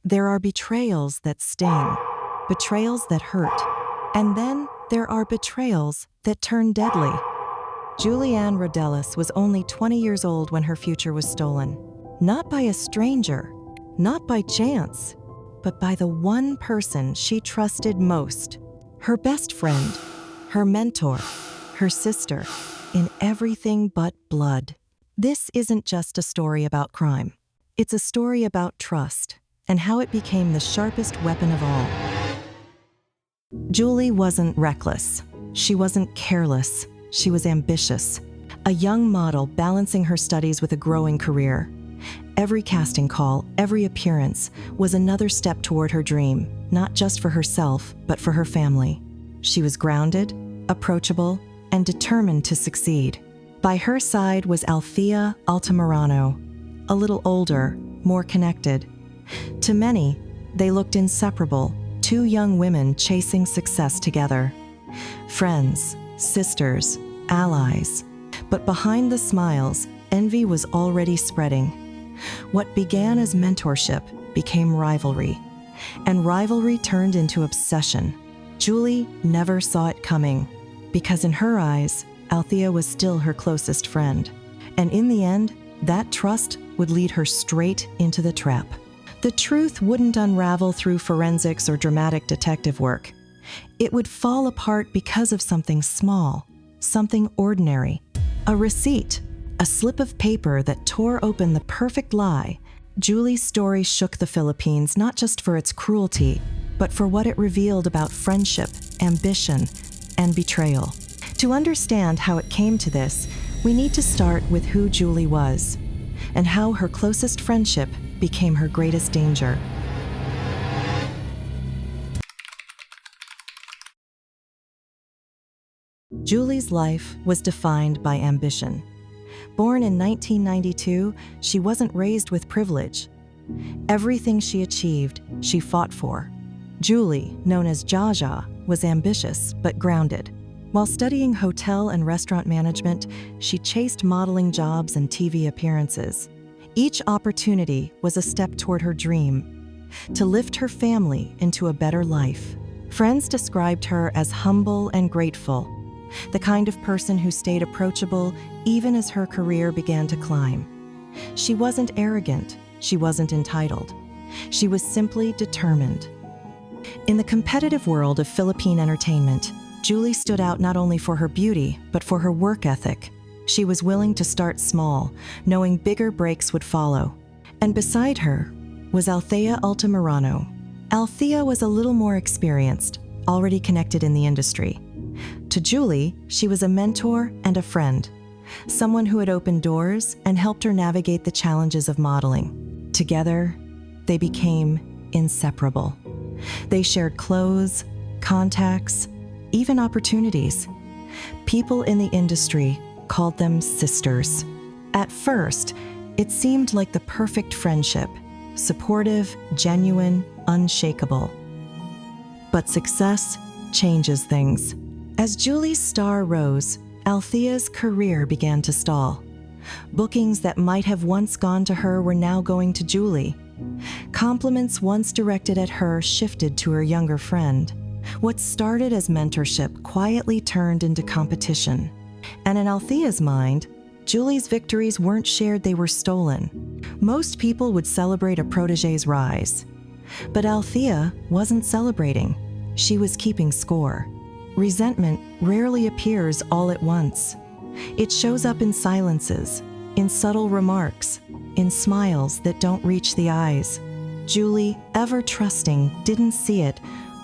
There are betrayals that sting, betrayals that hurt, and then there are betrayals that turn deadly. Julie Ann Rodelas was only 20 years old when her future was stolen. Not by a stranger, not by chance, but by the one person she trusted most. Her best friend, her mentor, her sister, in everything but blood. This isn't just a story about crime. It's a story about trust and how it became the sharpest weapon of all. Julie wasn't reckless. She wasn't careless. She was ambitious. A young model balancing her studies with a growing career. Every casting call, every appearance was another step toward her dream, not just for herself, but for her family. She was grounded, approachable, and determined to succeed. By her side was Althea Altamirano, a little older, more connected. To many, they looked inseparable, two young women chasing success together. Friends, sisters, allies. But behind the smiles, envy was already spreading. What began as mentorship became rivalry, and rivalry turned into obsession. Julie never saw it coming, because in her eyes, Althea was still her closest friend. And in the end, that trust would lead her straight into the trap. The truth wouldn't unravel through forensics or dramatic detective work. It would fall apart because of something small, something ordinary. A receipt, a slip of paper that tore open the perfect lie. Julie's story shook the Philippines not just for its cruelty, but for what it revealed about friendship, ambition, and betrayal. To understand how it came to this, we need to start with who Julie was, and how her closest friendship became her greatest danger. Julie's life was defined by ambition. Born in 1992, she wasn't raised with privilege. Everything she achieved, she fought for. Julie, known as Jaja, was ambitious but grounded. While studying hotel and restaurant management, she chased modeling jobs and TV appearances. Each opportunity was a step toward her dream, to lift her family into a better life. Friends described her as humble and grateful, the kind of person who stayed approachable even as her career began to climb. She wasn't arrogant, she wasn't entitled. She was simply determined. In the competitive world of Philippine entertainment, Julie stood out not only for her beauty, but for her work ethic. She was willing to start small, knowing bigger breaks would follow. And beside her was Althea Altamirano. Althea was a little more experienced, already connected in the industry. To Julie, she was a mentor and a friend, someone who had opened doors and helped her navigate the challenges of modeling. Together, they became inseparable. They shared clothes, contacts, even opportunities. People in the industry called them sisters. At first, it seemed like the perfect friendship, supportive, genuine, unshakable. But success changes things. As Julie's star rose, Althea's career began to stall. Bookings that might have once gone to her were now going to Julie. Compliments once directed at her shifted to her younger friend. What started as mentorship quietly turned into competition. And in Althea's mind, Julie's victories weren't shared, they were stolen. Most people would celebrate a protege's rise. But Althea wasn't celebrating. She was keeping score. Resentment rarely appears all at once. It shows up in silences, in subtle remarks, in smiles that don't reach the eyes. Julie, ever trusting, didn't see it,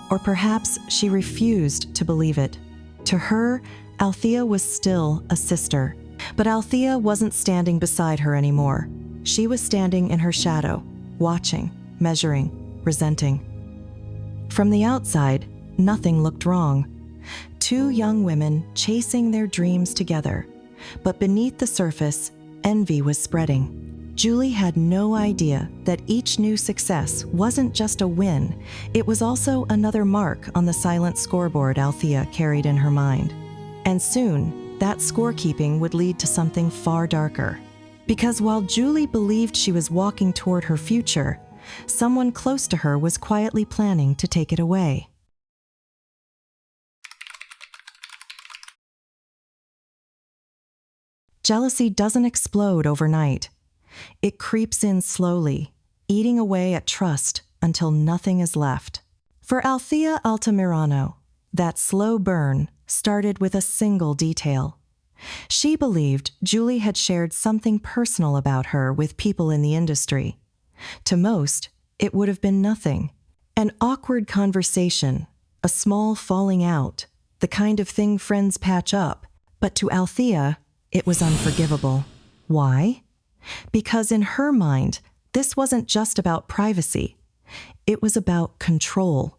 or perhaps she refused to believe it. To her, Althea was still a sister. But Althea wasn't standing beside her anymore. She was standing in her shadow, watching, measuring, resenting. From the outside, nothing looked wrong. Two young women chasing their dreams together. But beneath the surface, envy was spreading. Julie had no idea that each new success wasn't just a win, it was also another mark on the silent scoreboard Althea carried in her mind. And soon, that scorekeeping would lead to something far darker. Because while Julie believed she was walking toward her future, Someone close to her was quietly planning to take it away. Jealousy doesn't explode overnight. It creeps in slowly, eating away at trust until nothing is left. For Althea Altamirano, that slow burn started with a single detail. She believed Julie had shared something personal about her with people in the industry. To most, it would have been nothing. An awkward conversation, a small falling out, the kind of thing friends patch up. But to Althea, it was unforgivable. Why? Because in her mind, this wasn't just about privacy. It was about control,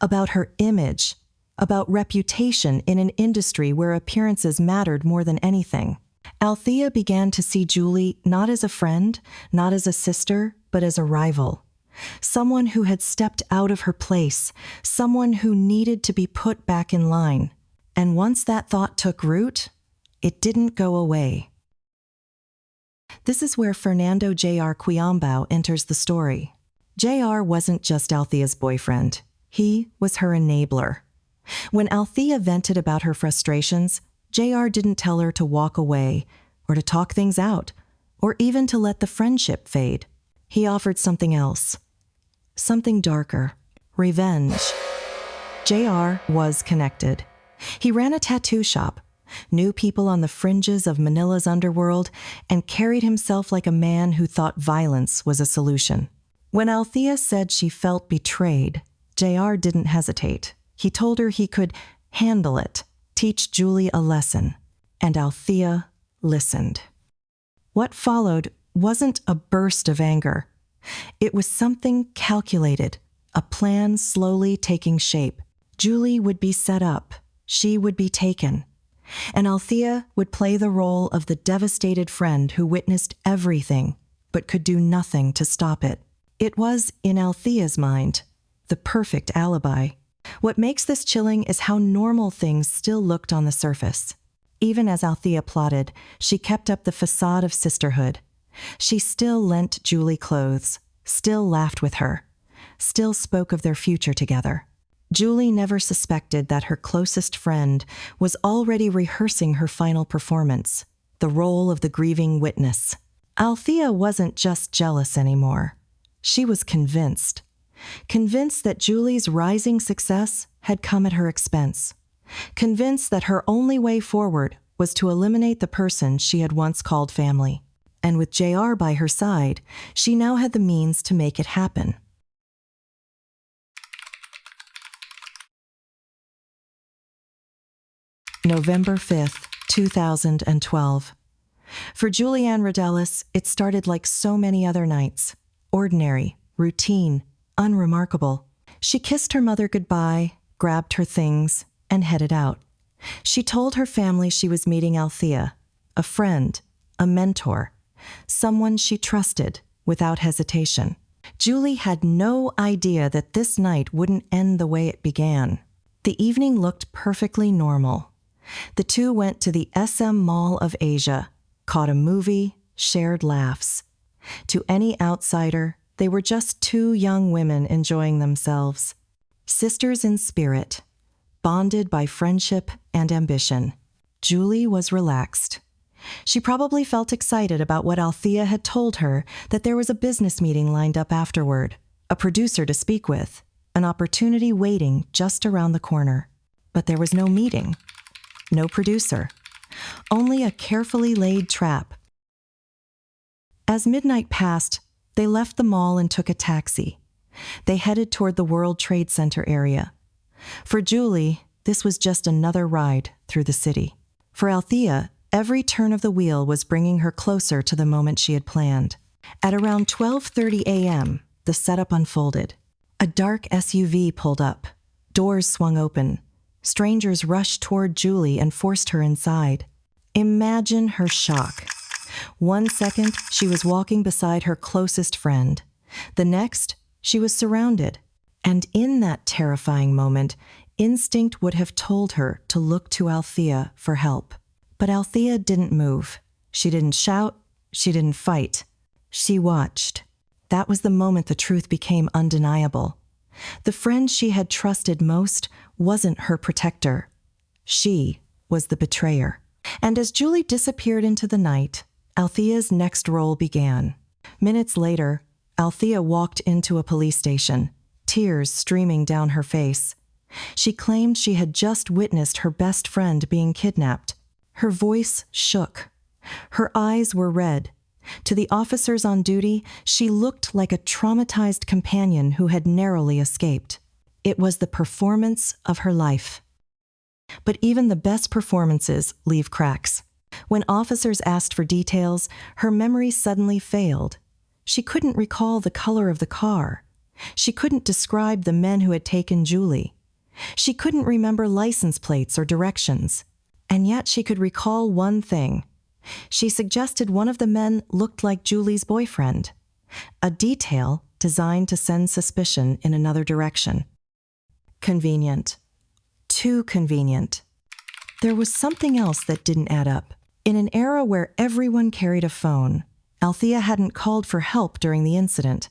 about her image, about reputation in an industry where appearances mattered more than anything. Althea began to see Julie not as a friend, not as a sister, but as a rival. Someone who had stepped out of her place, someone who needed to be put back in line. And once that thought took root, it didn't go away. This is where Fernando J.R. Quiambao enters the story. J.R. wasn't just Althea's boyfriend. He was her enabler. When Althea vented about her frustrations, J.R. didn't tell her to walk away, or to talk things out, or even to let the friendship fade. He offered something else. Something darker. Revenge. J.R. was connected. He ran a tattoo shop, knew people on the fringes of Manila's underworld, and carried himself like a man who thought violence was a solution. When Althea said she felt betrayed, J.R. didn't hesitate. He told her he could handle it, teach Julie a lesson, and Althea listened. What followed wasn't a burst of anger. It was something calculated, a plan slowly taking shape. Julie would be set up, she would be taken, and Althea would play the role of the devastated friend who witnessed everything, but could do nothing to stop it. It was, in Althea's mind, the perfect alibi. What makes this chilling is how normal things still looked on the surface. Even as Althea plotted, she kept up the facade of sisterhood. She still lent Julie clothes, still laughed with her, still spoke of their future together. Julie never suspected that her closest friend was already rehearsing her final performance, the role of the grieving witness. Althea wasn't just jealous anymore. She was convinced that Julie's rising success had come at her expense. Convinced that her only way forward was to eliminate the person she had once called family. And with JR by her side, she now had the means to make it happen. November 5th, 2012. For Julie Ann Rodelas, it started like so many other nights. Ordinary, routine, unremarkable. She kissed her mother goodbye, grabbed her things, and headed out. She told her family she was meeting Althea, a friend, a mentor, someone she trusted without hesitation. Julie had no idea that this night wouldn't end the way it began. The evening looked perfectly normal. The two went to the SM Mall of Asia, caught a movie, shared laughs. To any outsider, they were just two young women enjoying themselves. Sisters in spirit, bonded by friendship and ambition. Julie was relaxed. She probably felt excited about what Althea had told her, that there was a business meeting lined up afterward, a producer to speak with, an opportunity waiting just around the corner. But there was no meeting, no producer, only a carefully laid trap. As midnight passed, they left the mall and took a taxi. They headed toward the World Trade Center area. For Julie, this was just another ride through the city. For Althea, every turn of the wheel was bringing her closer to the moment she had planned. At around 12:30 a.m., the setup unfolded. A dark SUV pulled up. Doors swung open. Strangers rushed toward Julie and forced her inside. Imagine her shock. 1 second, she was walking beside her closest friend. The next, she was surrounded. And in that terrifying moment, instinct would have told her to look to Althea for help. But Althea didn't move. She didn't shout. She didn't fight. She watched. That was the moment the truth became undeniable. The friend she had trusted most wasn't her protector. She was the betrayer. And as Julie disappeared into the night, Althea's next role began. Minutes later, Althea walked into a police station, tears streaming down her face. She claimed she had just witnessed her best friend being kidnapped. Her voice shook. Her eyes were red. To the officers on duty, she looked like a traumatized companion who had narrowly escaped. It was the performance of her life. But even the best performances leave cracks. When officers asked for details, her memory suddenly failed. She couldn't recall the color of the car. She couldn't describe the men who had taken Julie. She couldn't remember license plates or directions. And yet she could recall one thing. She suggested one of the men looked like Julie's boyfriend, a detail designed to send suspicion in another direction. Convenient. Too convenient. There was something else that didn't add up. In an era where everyone carried a phone, Althea hadn't called for help during the incident.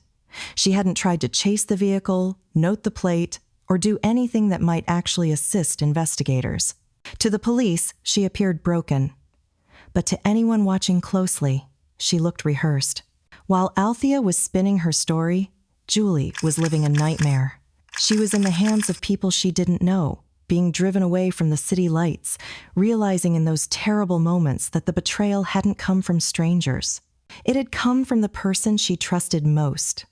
She hadn't tried to chase the vehicle, note the plate, or do anything that might actually assist investigators. To the police, she appeared broken. But to anyone watching closely, she looked rehearsed. While Althea was spinning her story, Julie was living a nightmare. She was in the hands of people she didn't know, being driven away from the city lights, realizing in those terrible moments that the betrayal hadn't come from strangers. It had come from the person she trusted most.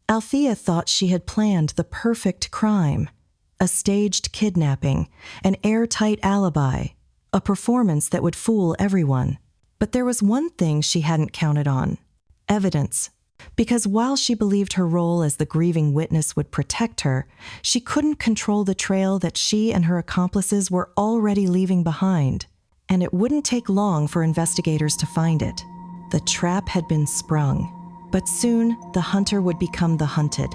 Althea thought she had planned the perfect crime, a staged kidnapping, an airtight alibi, a performance that would fool everyone. But there was one thing she hadn't counted on: evidence. Because while she believed her role as the grieving witness would protect her, she couldn't control the trail that she and her accomplices were already leaving behind. And it wouldn't take long for investigators to find it. The trap had been sprung, but soon the hunter would become the hunted.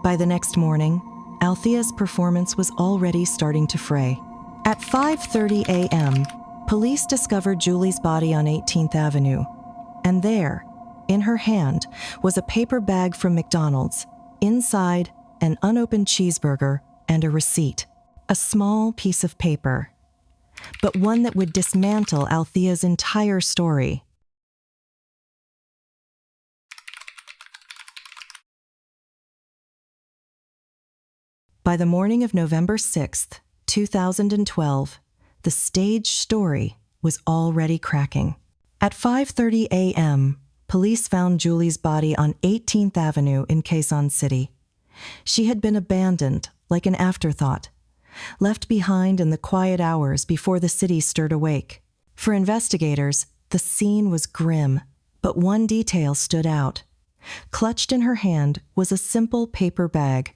By the next morning, Althea's performance was already starting to fray. At 5:30 a.m., police discovered Julie's body on 18th Avenue. And there, in her hand, was a paper bag from McDonald's. Inside, an unopened cheeseburger and a receipt. A small piece of paper, but one that would dismantle Althea's entire story. By the morning of November 6th, 2012, the staged story was already cracking. At 5:30 a.m., police found Julie's body on 18th Avenue in Quezon City. She had been abandoned like an afterthought, left behind in the quiet hours before the city stirred awake. For investigators, the scene was grim, but one detail stood out. Clutched in her hand was a simple paper bag,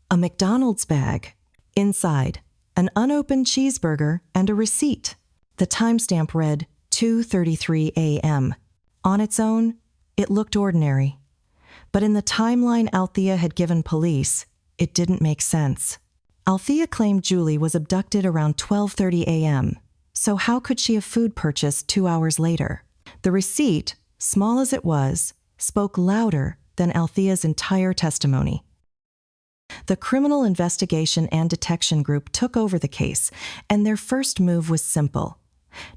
a McDonald's bag. Inside, an unopened cheeseburger and a receipt. The timestamp read 2:33 a.m. On its own, it looked ordinary. But in the timeline Althea had given police, it didn't make sense. Althea claimed Julie was abducted around 12:30 a.m., so how could she have food purchased 2 hours later? The receipt, small as it was, spoke louder than Althea's entire testimony. The Criminal Investigation and Detection Group took over the case, and their first move was simple: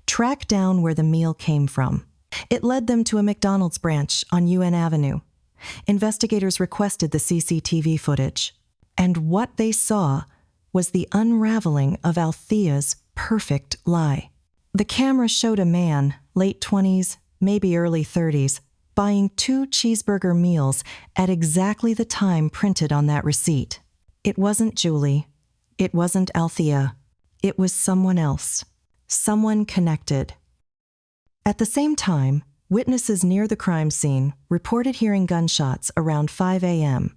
track down where the meal came from. It led them to a McDonald's branch on UN Avenue. Investigators requested the CCTV footage, and what they saw was the unraveling of Althea's perfect lie. The camera showed a man, late 20s, maybe early 30s, buying 2 cheeseburger meals at exactly the time printed on that receipt. It wasn't Julie. It wasn't Althea. It was someone else. Someone connected. At the same time, witnesses near the crime scene reported hearing gunshots around 5 a.m.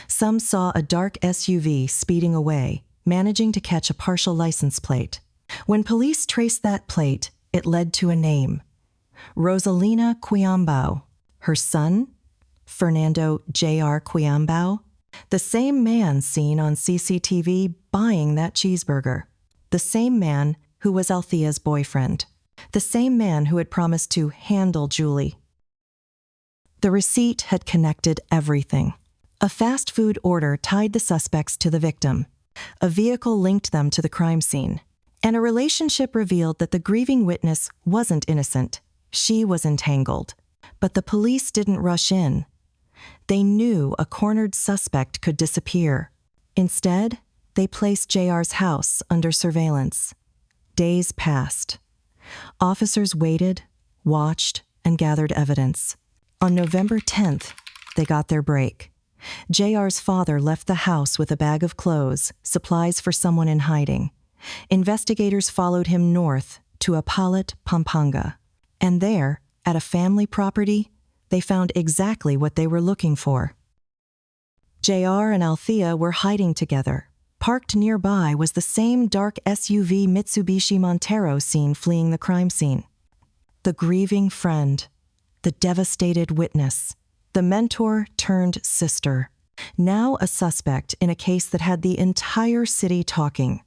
Some saw a dark SUV speeding away, managing to catch a partial license plate. When police traced that plate, it led to a name: Rosalina Quiambao. Her son, Fernando J.R. Quiambao, the same man seen on CCTV buying that cheeseburger. The same man who was Althea's boyfriend. The same man who had promised to handle Julie. The receipt had connected everything. A fast food order tied the suspects to the victim. A vehicle linked them to the crime scene. And a relationship revealed that the grieving witness wasn't innocent. She was entangled. But the police didn't rush in. They knew a cornered suspect could disappear. Instead, they placed JR's house under surveillance. Days passed. Officers waited, watched, and gathered evidence. On November 10th, they got their break. JR's father left the house with a bag of clothes, supplies for someone in hiding. Investigators followed him north to Apalit, Pampanga. And there, at a family property, they found exactly what they were looking for. JR and Althea were hiding together. Parked nearby was the same dark SUV Mitsubishi Montero seen fleeing the crime scene. The grieving friend, the devastated witness, the mentor turned sister, now a suspect in a case that had the entire city talking.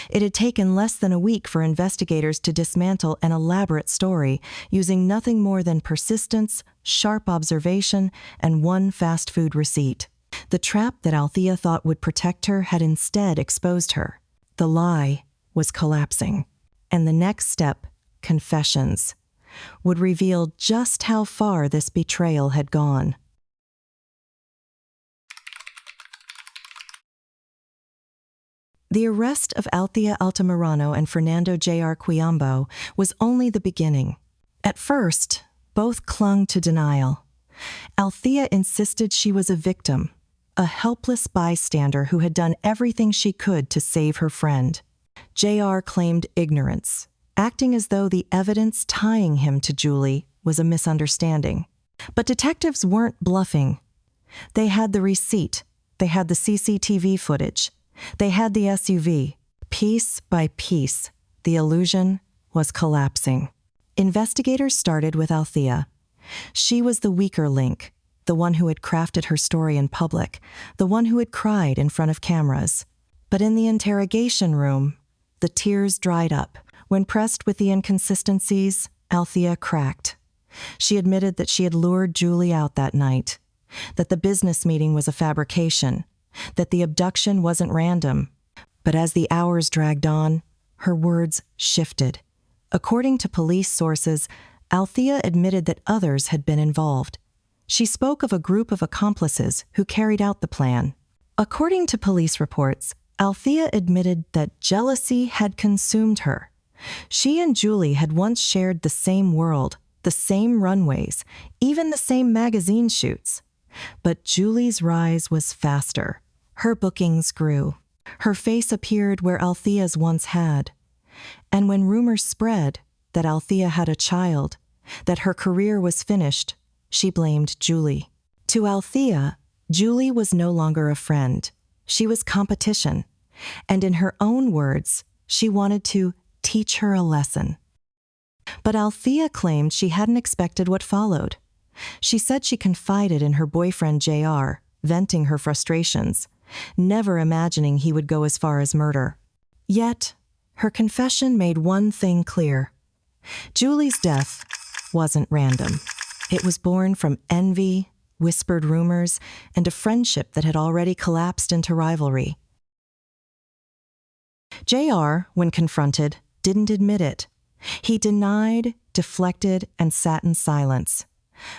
It had taken less than a week for investigators to dismantle an elaborate story using nothing more than persistence, sharp observation, and one fast food receipt. The trap that Althea thought would protect her had instead exposed her. The lie was collapsing. And the next step, confessions, would reveal just how far this betrayal had gone. The arrest of Althea Altamirano and Fernando J.R. Quiambo was only the beginning. At first, both clung to denial. Althea insisted she was a victim, a helpless bystander who had done everything she could to save her friend. J.R. claimed ignorance, acting as though the evidence tying him to Julie was a misunderstanding. But detectives weren't bluffing. They had the receipt. They had the CCTV footage. They had the SUV. Piece by piece, the illusion was collapsing. Investigators started with Althea. She was the weaker link, the one who had crafted her story in public, the one who had cried in front of cameras. But in the interrogation room, the tears dried up. When pressed with the inconsistencies, Althea cracked. She admitted that she had lured Julie out that night, that the business meeting was a fabrication, that the abduction wasn't random. But as the hours dragged on, her words shifted. According to police sources, Althea admitted that others had been involved. She spoke of a group of accomplices who carried out the plan. According to police reports, Althea admitted that jealousy had consumed her. She and Julie had once shared the same world, the same runways, even the same magazine shoots. But Julie's rise was faster. Her bookings grew. Her face appeared where Althea's once had. And when rumors spread that Althea had a child, that her career was finished, she blamed Julie. To Althea, Julie was no longer a friend. She was competition. And in her own words, she wanted to teach her a lesson. But Althea claimed she hadn't expected what followed. She said she confided in her boyfriend JR, venting her frustrations, never imagining he would go as far as murder. Yet, her confession made one thing clear. Julie's death wasn't random. It was born from envy, whispered rumors, and a friendship that had already collapsed into rivalry. JR, when confronted, didn't admit it. He denied, deflected, and sat in silence.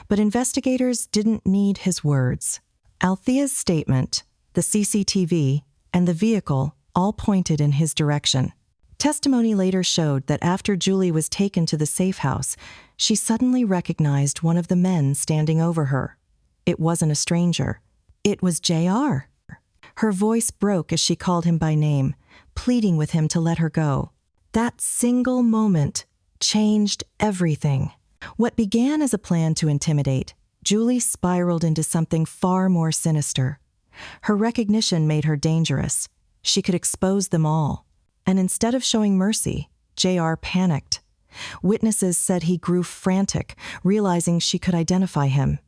But investigators didn't need his words. Althea's statement, the CCTV, and the vehicle all pointed in his direction. Testimony later showed that after Julie was taken to the safe house, she suddenly recognized one of the men standing over her. It wasn't a stranger. It was JR. Her voice broke as she called him by name, pleading with him to let her go. That single moment changed everything. What began as a plan to intimidate, Julie spiraled into something far more sinister. Her recognition made her dangerous. She could expose them all. And instead of showing mercy, JR panicked. Witnesses said he grew frantic, realizing she could identify him.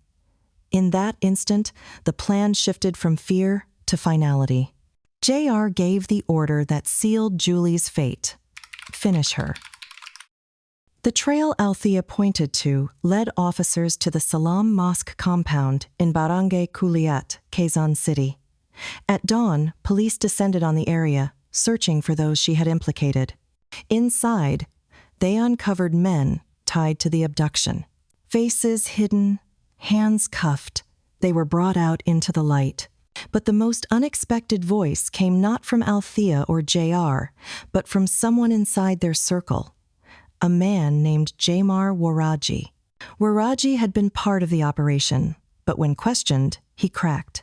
In that instant, the plan shifted from fear to finality. JR gave the order that sealed Julie's fate. Finish her. The trail Althea pointed to led officers to the Salam Mosque compound in Barangay Kuliat, Quezon City. At dawn, police descended on the area, searching for those she had implicated. Inside, they uncovered men tied to the abduction. Faces hidden, hands cuffed, they were brought out into the light. But the most unexpected voice came not from Althea or JR, but from someone inside their circle. A man named Jamar Waraji. Waraji had been part of the operation, but when questioned, he cracked.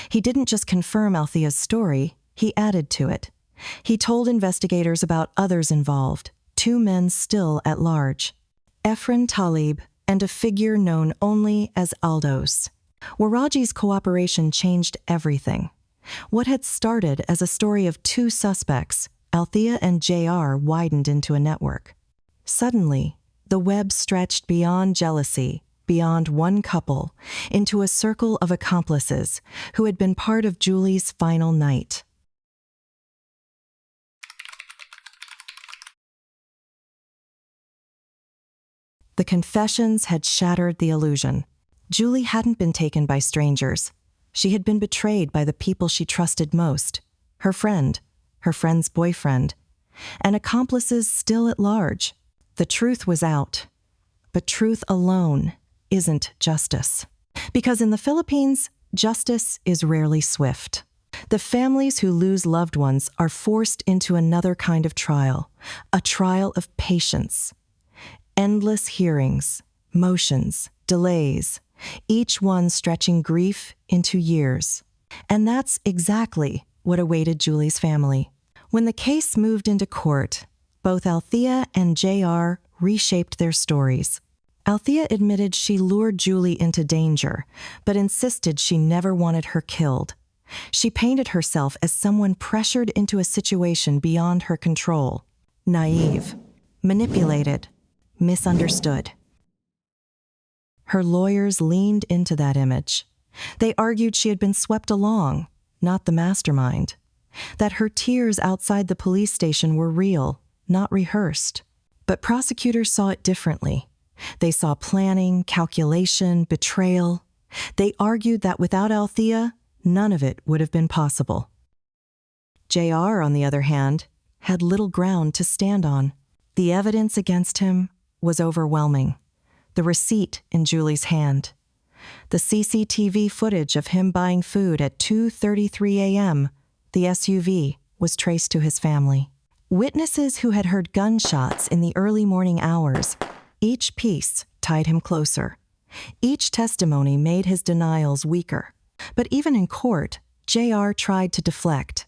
He didn't just confirm Althea's story, he added to it. He told investigators about others involved, 2 men still at large. Efren Talib and a figure known only as Aldos. Waraji's cooperation changed everything. What had started as a story of 2 suspects, Althea and JR, widened into a network. Suddenly, the web stretched beyond jealousy, beyond one couple, into a circle of accomplices who had been part of Julie's final night. The confessions had shattered the illusion. Julie hadn't been taken by strangers. She had been betrayed by the people she trusted most, her friend's boyfriend, and accomplices still at large. The truth was out. But truth alone isn't justice. Because in the Philippines, justice is rarely swift. The families who lose loved ones are forced into another kind of trial, a trial of patience. Endless hearings, motions, delays, each one stretching grief into years. And that's exactly what awaited Julie's family. When the case moved into court, both Althea and JR reshaped their stories. Althea admitted she lured Julie into danger, but insisted she never wanted her killed. She painted herself as someone pressured into a situation beyond her control. Naive, manipulated, misunderstood. Her lawyers leaned into that image. They argued she had been swept along, not the mastermind. That her tears outside the police station were real, not rehearsed. But prosecutors saw it differently. They saw planning, calculation, betrayal. They argued that without Althea, none of it would have been possible. JR, on the other hand, had little ground to stand on. The evidence against him was overwhelming. The receipt in Julie's hand. The CCTV footage of him buying food at 2:33 a.m., the SUV, was traced to his family. Witnesses who had heard gunshots in the early morning hours, each piece tied him closer. Each testimony made his denials weaker. But even in court, JR tried to deflect.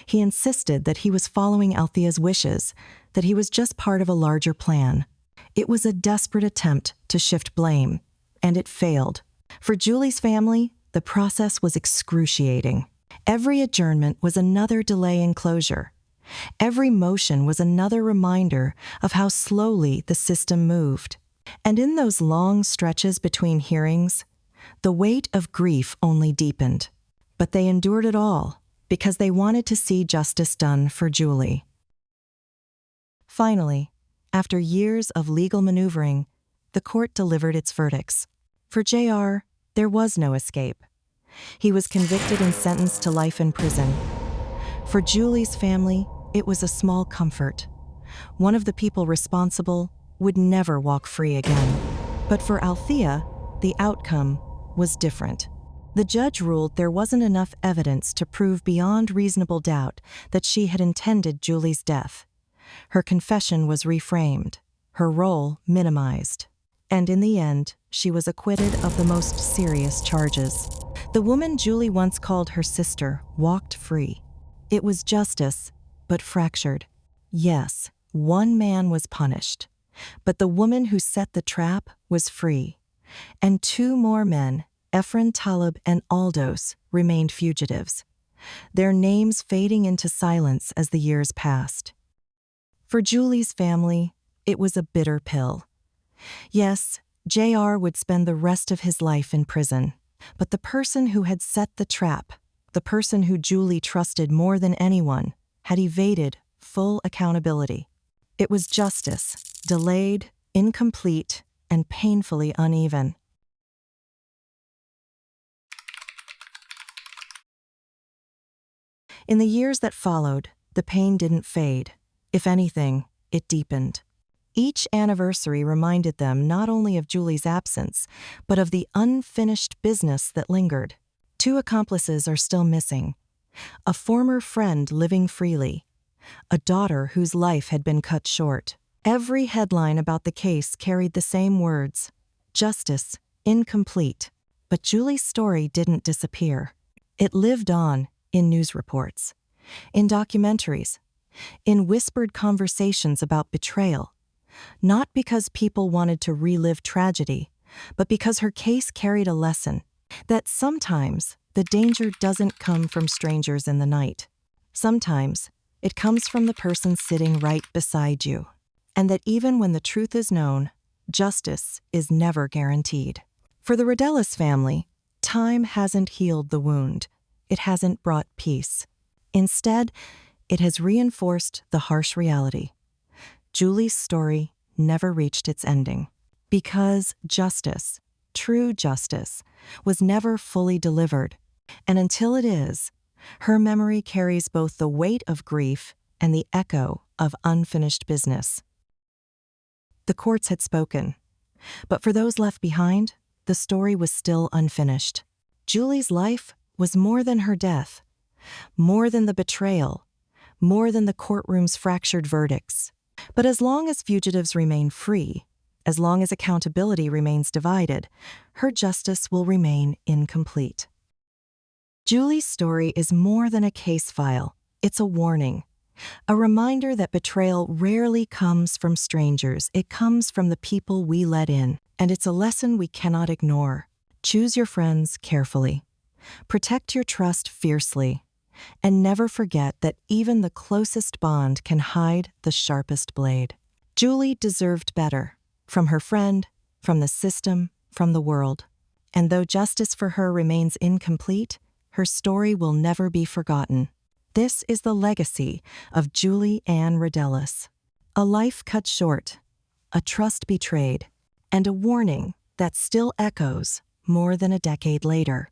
He insisted that he was following Althea's wishes, that he was just part of a larger plan. It was a desperate attempt to shift blame, and it failed. For Julie's family, the process was excruciating. Every adjournment was another delay in closure. Every motion was another reminder of how slowly the system moved. And in those long stretches between hearings, the weight of grief only deepened. But they endured it all because they wanted to see justice done for Julie. Finally, after years of legal maneuvering, the court delivered its verdicts. For JR, there was no escape. He was convicted and sentenced to life in prison. For Julie's family, it was a small comfort. One of the people responsible would never walk free again. But for Althea, the outcome was different. The judge ruled there wasn't enough evidence to prove beyond reasonable doubt that she had intended Julie's death. Her confession was reframed, her role minimized. And in the end, she was acquitted of the most serious charges. The woman Julie once called her sister walked free. It was justice, but fractured. Yes, one man was punished, but the woman who set the trap was free. And 2 more men, Efren Talib and Aldos, remained fugitives, their names fading into silence as the years passed. For Julie's family, it was a bitter pill. Yes, JR would spend the rest of his life in prison, but the person who had set the trap, the person who Julie trusted more than anyone, had evaded full accountability. It was justice, delayed, incomplete, and painfully uneven. In the years that followed, the pain didn't fade. If anything, it deepened. Each anniversary reminded them not only of Julie's absence, but of the unfinished business that lingered. Two accomplices are still missing: a former friend living freely, a daughter whose life had been cut short. Every headline about the case carried the same words: justice, incomplete. But Julie's story didn't disappear. It lived on in news reports, in documentaries, in whispered conversations about betrayal, not because people wanted to relive tragedy, but because her case carried a lesson that sometimes the danger doesn't come from strangers in the night. Sometimes it comes from the person sitting right beside you, and that even when the truth is known, justice is never guaranteed. For the Rodelas family, time hasn't healed the wound. It hasn't brought peace. Instead, it has reinforced the harsh reality. Julie's story never reached its ending because justice, true justice, was never fully delivered. And until it is, her memory carries both the weight of grief and the echo of unfinished business. The courts had spoken, but for those left behind, the story was still unfinished. Julie's life was more than her death, more than the betrayal, more than the courtroom's fractured verdicts. But as long as fugitives remain free, as long as accountability remains divided, her justice will remain incomplete. Julie's story is more than a case file. It's a warning, a reminder that betrayal rarely comes from strangers. It comes from the people we let in, and it's a lesson we cannot ignore. Choose your friends carefully. Protect your trust fiercely, and never forget that even the closest bond can hide the sharpest blade. Julie deserved better, from her friend, from the system, from the world. And though justice for her remains incomplete, her story will never be forgotten. This is the legacy of Julie Ann Rodelas. A life cut short, a trust betrayed, and a warning that still echoes more than a decade later.